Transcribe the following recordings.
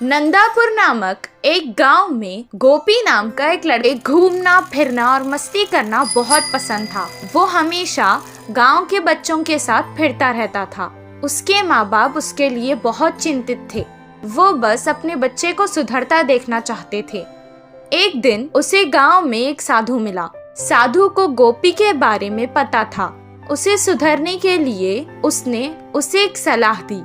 नंदापुर नामक एक गांव में गोपी नाम का एक लड़के घूमना फिरना और मस्ती करना बहुत पसंद था। वो हमेशा गांव के बच्चों के साथ फिरता रहता था। उसके माँ बाप उसके लिए बहुत चिंतित थे। वो बस अपने बच्चे को सुधरता देखना चाहते थे। एक दिन उसे गांव में एक साधु मिला। साधु को गोपी के बारे में पता था। उसे सुधरने के लिए उसने उसे एक सलाह दी।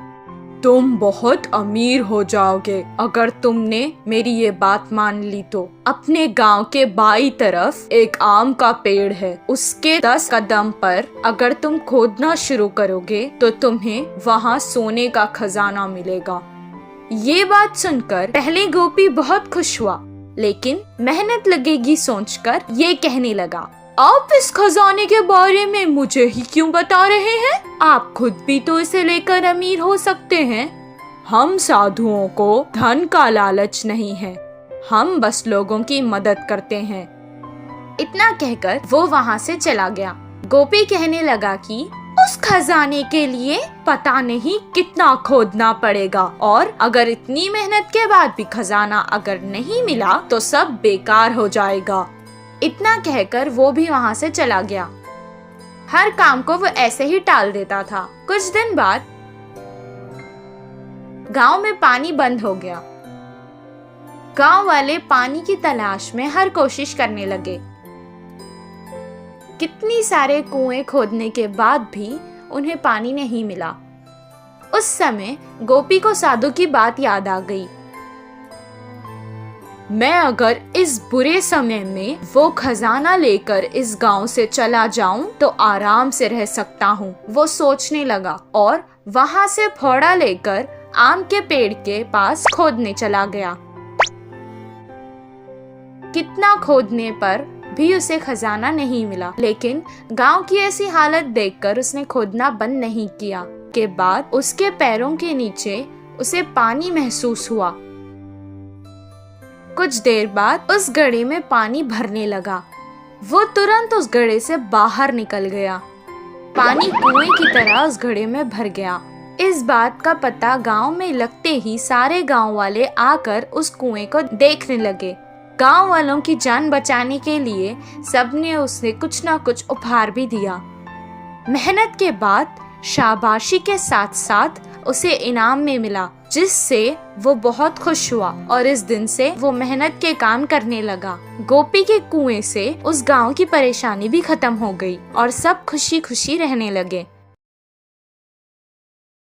तुम बहुत अमीर हो जाओगे अगर तुमने मेरी ये बात मान ली तो। अपने गांव के बाईं तरफ एक आम का पेड़ है। उसके 10 कदम पर अगर तुम खोदना शुरू करोगे तो तुम्हें वहाँ सोने का खजाना मिलेगा। ये बात सुनकर पहले गोपी बहुत खुश हुआ, लेकिन मेहनत लगेगी सोचकर ये कहने लगा, आप इस खजाने के बारे में मुझे ही क्यों बता रहे हैं? आप खुद भी तो इसे लेकर अमीर हो सकते हैं। हम साधुओं को धन का लालच नहीं है, हम बस लोगों की मदद करते हैं। इतना कहकर वो वहाँ से चला गया। गोपी कहने लगा कि उस खजाने के लिए पता नहीं कितना खोदना पड़ेगा, और अगर इतनी मेहनत के बाद भी खजाना अगर नहीं मिला तो सब बेकार हो जाएगा। इतना कहकर वो भी वहाँ से चला गया। हर काम को वो ऐसे ही टाल देता था। कुछ दिन बाद गांव में पानी बंद हो गया। गांव वाले पानी की तलाश में हर कोशिश करने लगे। कितनी सारे कुएं खोदने के बाद भी उन्हें पानी नहीं मिला। उस समय गोपी को साधु की बात याद आ गई। मैं अगर इस बुरे समय में वो खजाना लेकर इस गांव से चला जाऊं तो आराम से रह सकता हूं, वो सोचने लगा और वहां से फावड़ा लेकर आम के पेड़ के पास खोदने चला गया। कितना खोदने पर भी उसे खजाना नहीं मिला, लेकिन गांव की ऐसी हालत देखकर उसने खोदना बंद नहीं किया। के बाद उसके पैरों के नीचे उसे पानी महसूस हुआ। कुछ देर बाद उस घड़े में पानी भरने लगा। वो तुरंत उस घड़े से बाहर निकल गया। पानी कुएं की तरह उस घड़े में भर गया। इस बात का पता गांव में लगते ही सारे गांव वाले आकर उस कुएं को देखने लगे। गांव वालों की जान बचाने के लिए सबने उसे कुछ न कुछ उपहार भी दिया। मेहनत के बाद शाबाशी के साथ साथ उसे इनाम में मिला, जिससे वो बहुत खुश हुआ और इस दिन से वो मेहनत के काम करने लगा। गोपी के कुएं से उस गांव की परेशानी भी खत्म हो गई और सब खुशी खुशी रहने लगे।